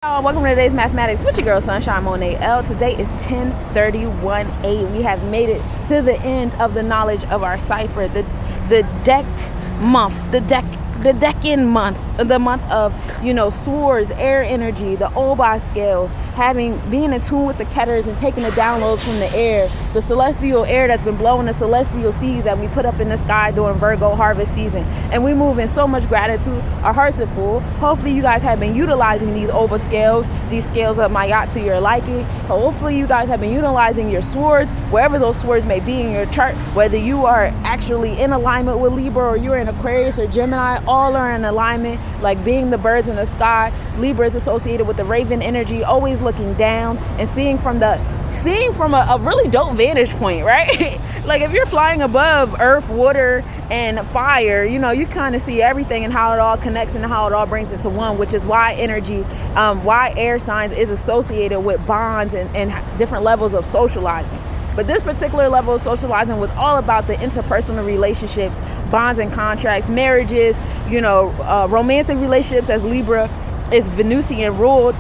Welcome to today's mathematics with your girl Sunshine Monet L. Today is 10/31/8. We have made it to the end of the knowledge of our cipher, the decan month, the month of swords, air energy, the Oba scales, being in tune with the ketters and taking the downloads from the air, the celestial air that's been blowing the celestial seeds that we put up in the sky during Virgo harvest season. And we move in so much gratitude. Our hearts are full. Hopefully you guys have been utilizing these Oba scales, these scales of my yacht to your liking. Hopefully you guys have been utilizing your swords, wherever those swords may be in your chart, whether you are actually in alignment with Libra or you're in Aquarius or Gemini, all are in alignment, like being the birds in the sky. Libra is associated with the raven energy, always looking down and seeing from a really dope vantage point, right? Like if you're flying above earth, water, and fire, you kind of see everything and how it all connects and how it all brings into one, which is why why air signs is associated with bonds and different levels of socializing. But this particular level of socializing was all about the interpersonal relationships, bonds and contracts, marriages, romantic relationships as Libra is Venusian ruled,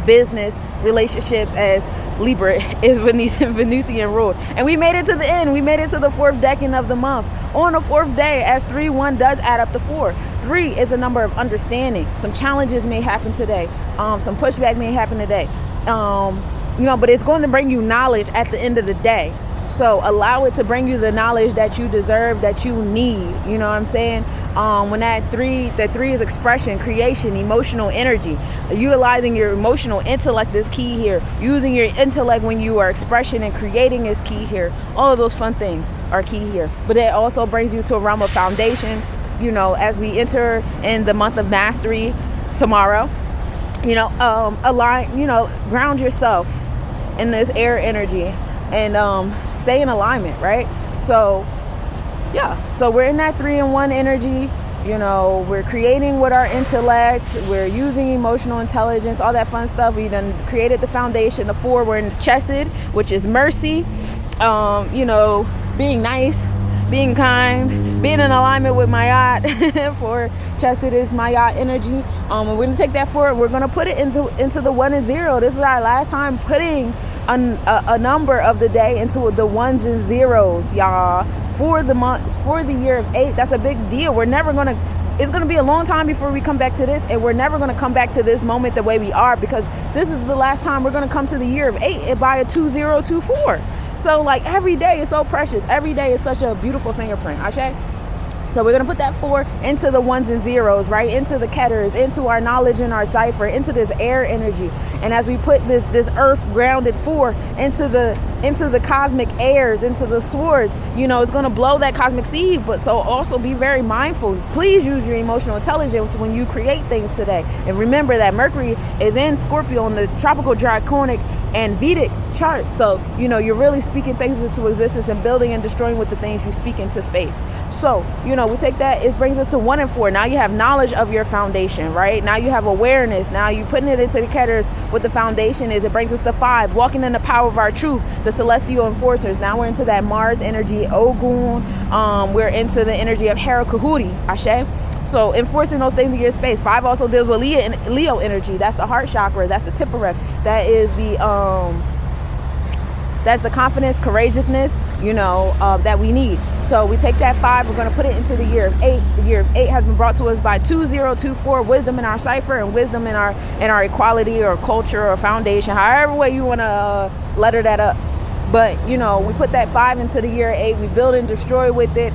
business relationships as Libra is Venusian ruled. And we made it to the end. We made it to the fourth decan of the month. On the fourth day, as 3-1 does add up to 4. 3 is a number of understanding. Some challenges may happen today. Some pushback may happen today. But it's going to bring you knowledge at the end of the day. So allow it to bring you the knowledge that you deserve, that you need. You know what I'm saying? When that three is expression, creation, emotional energy. Utilizing your emotional intellect is key here. Using your intellect when you are expression and creating is key here. All of those fun things are key here. But it also brings you to a realm of foundation, as we enter in the month of mastery tomorrow. Ground yourself in this air energy and stay in alignment, right? So we're in that 3-in-1 energy. We're creating with our intellect, we're using emotional intelligence, all that fun stuff. We done created the foundation. The 4, we're in Chesed, which is mercy, being nice, being kind, being in alignment with my yacht. For Chesed is my yacht energy. And we're gonna take that forward. We're gonna put it into the 1 and 0. This is our last time putting a number of the day into the 1s and 0s, y'all, for the month, for the year of 8. That's a big deal. It's gonna be a long time before we come back to this, and we're never gonna come back to this moment the way we are, because this is the last time we're gonna come to the year of 8 by a 2024. So like every day is so precious. Every day is such a beautiful fingerprint. Ashe? So we're going to put that 4 into the 1s and 0s, right? Into the ketters, into our knowledge and our cipher, into this air energy. And as we put this earth grounded 4 into the cosmic airs, into the swords, it's going to blow that cosmic seed. But so also be very mindful. Please use your emotional intelligence when you create things today. And remember that Mercury is in Scorpio on the tropical, draconic, and Vedic chart. So, you're really speaking things into existence and building and destroying with the things you speak into space. So, we take that, it brings us to 1 and 4. Now you have knowledge of your foundation, right? Now you have awareness. Now you putting it into the ketters. What the foundation is, it brings us to 5, walking in the power of our truth, the celestial enforcers. Now we're into that Mars energy, Ogun. We're into the energy of Hera Kahudi, Ashe. So enforcing those things in your space. 5 also deals with Leo energy. That's the heart chakra. That's the Tippereth. That is that's the confidence, courageousness, that we need. So we take that 5, we're going to put it into the year of 8. The year of 8 has been brought to us by 2024, wisdom in our cipher and wisdom in our equality or culture or foundation, however way you want to letter that up. But, we put that 5 into the year 8. We build and destroy with it.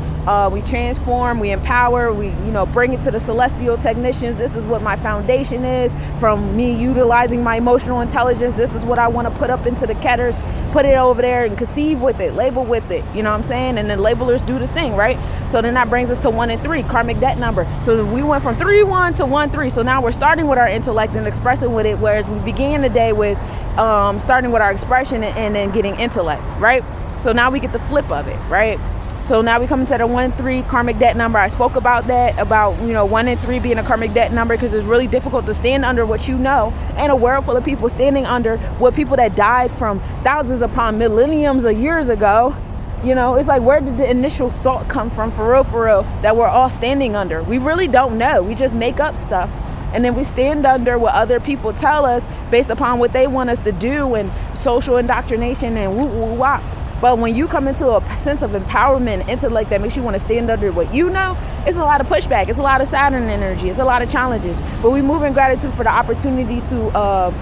We transform, we empower, we, bring it to the celestial technicians. This is what my foundation is. From me utilizing my emotional intelligence, this is what I want to put up into the ketters, put it over there and conceive with it, label with it. You know what I'm saying? And then labelers do the thing, right? So then that brings us to 1 and 3, karmic debt number. So we went from 3-1 to 1-3. So now we're starting with our intellect and expressing with it, whereas we began the day with starting with our expression and then getting intellect, right? So now we get the flip of it, right? So now we come into the 1-3 karmic debt number. I spoke about that, about 1 and 3 being a karmic debt number, because it's really difficult to stand under what in a world full of people standing under what people that died from thousands upon millenniums of years ago. It's like, where did the initial thought come from, for real, that we're all standing under? We really don't know. We just make up stuff. and then we stand under what other people tell us based upon what they want us to do, and social indoctrination and woo woo wah. But when you come into a sense of empowerment, intellect that makes you want to stand under what you know, it's a lot of pushback. It's a lot of Saturn energy. It's a lot of challenges. But we move in gratitude for the opportunity to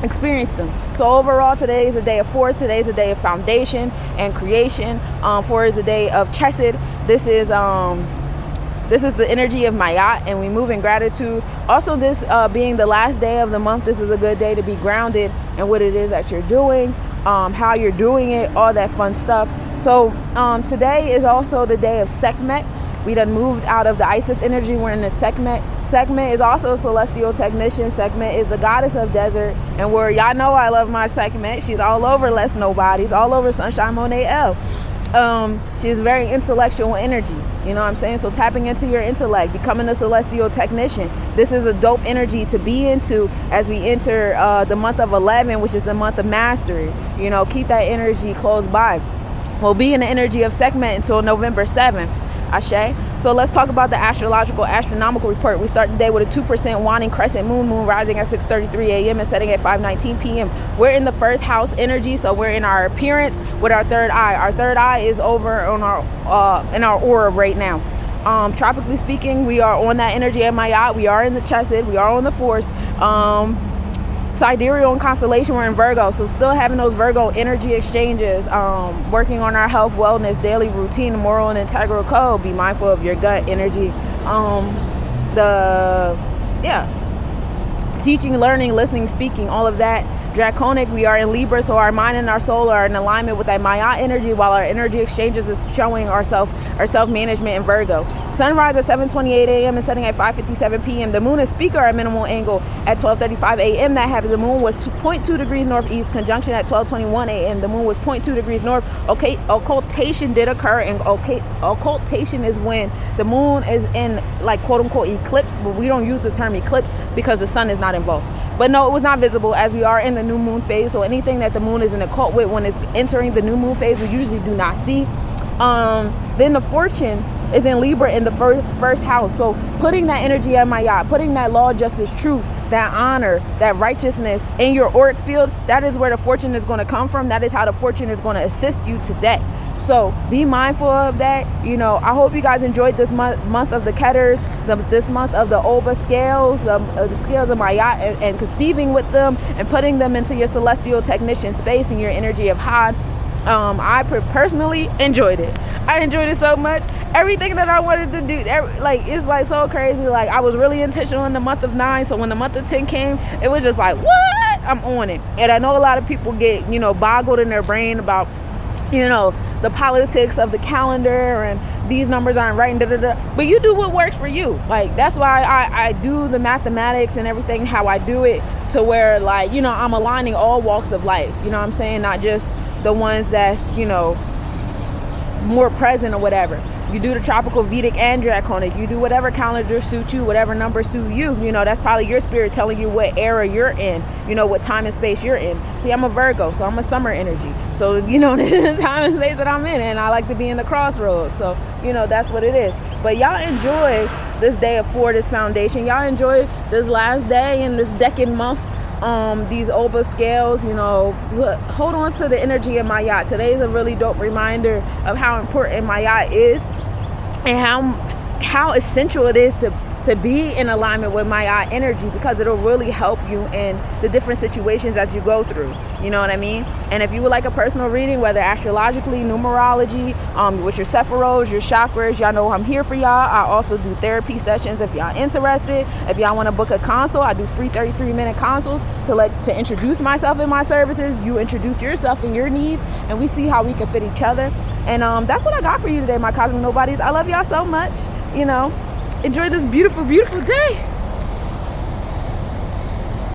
experience them. So overall, today is a day of force. Today is a day of foundation and creation. 4 is a day of Chesed. This is the energy of Mayat, and we move in gratitude. Also, this being the last day of the month, this is a good day to be grounded in what it is that you're doing, how you're doing it, all that fun stuff. So today is also the day of Sekhmet. We done moved out of the Isis energy. We're in the Sekhmet. Sekhmet is also a celestial technician. Sekhmet is the goddess of desert, and where y'all know I love my Sekhmet. She's all over Less Nobodies, all over Sunshine Monet L. She's very intellectual energy, you know what I'm saying? So tapping into your intellect, becoming a celestial technician, this is a dope energy to be into as we enter the month of 11, which is the month of mastery. You know, keep that energy close by. We'll be in the energy of Sekhmet until November 7th. Ashe. So let's talk about the astronomical report. We start the day with a 2% waning crescent moon rising at 6:33 a.m. and setting at 5:19 p.m. We're in the first house energy, so we're in our appearance with our third eye. Our third eye is over on our in our aura right now. Tropically speaking, we are on that energy at Mayat. We are in the Chesed. We are on the force. Sidereal and constellation, we're in Virgo, so still having those Virgo energy exchanges, working on our health, wellness, daily routine, moral and integral code. Be mindful of your gut energy. Teaching, learning, listening, speaking, all of that. Draconic, we are in Libra, so our mind and our soul are in alignment with that Maya energy, while our energy exchanges is showing our self-management in Virgo. Sunrise at 7:28 a.m. and setting at 5:57 p.m. The moon and Spica are at minimal angle at 12:35 a.m. That happened. The moon was 0.2 degrees northeast, conjunction at 12:21 a.m. The moon was 0.2 degrees north. Okay, occultation did occur, and occultation is when the moon is in, like, quote unquote eclipse, but we don't use the term eclipse because the sun is not involved. But no, it was not visible as we are in the new moon phase. So anything that the moon is in occult with when it's entering the new moon phase, we usually do not see. Then the fortune is in Libra in the first house. So putting that energy at Mayat, putting that law, justice, truth, that honor, that righteousness in your auric field, that is where the fortune is going to come from. That is how the fortune is going to assist you today. So be mindful of that. You know, I hope you guys enjoyed this month of the Keters, this month of the Oba scales, the scales of Mayat, and conceiving with them and putting them into your celestial technician space and your energy of Had. I personally enjoyed it. I enjoyed it so much. Everything that I wanted to do, it's like so crazy. Like, I was really intentional in the month of 9. So when the month of 10 came, it was just like, what? I'm on it. And I know a lot of people get, boggled in their brain about, the politics of the calendar and these numbers aren't right and but you do what works for you. Like, that's why I do the mathematics and everything, how I do it, to where, like, I'm aligning all walks of life, you know what I'm saying? Not just the ones that's, more present or whatever. You do the tropical, Vedic, and draconic. You do whatever calendar suits you, whatever number suit you. That's probably your spirit telling you what era you're in, what time and space you're in. See, I'm a Virgo, so I'm a summer energy. So, this is the time and space that I'm in, and I like to be in the crossroads. So, that's what it is. But y'all enjoy this day of 4, this foundation. Y'all enjoy this last day in this decan month. These Oba scales, hold on to the energy of Mayat. Today is a really dope reminder of how important Mayat is and how essential it is to be in alignment with Mayat energy, because it'll really help you in the different situations that you go through. You know what I mean? And if you would like a personal reading, whether astrologically, numerology, with your Sephiros, your chakras, y'all know I'm here for y'all. I also do therapy sessions if y'all interested. If y'all want to book a consult, I do free 33-minute consults to introduce myself and my services. You introduce yourself and your needs, and we see how we can fit each other. And that's what I got for you today, my cosmic nobodies. I love y'all so much. Enjoy this beautiful, beautiful day.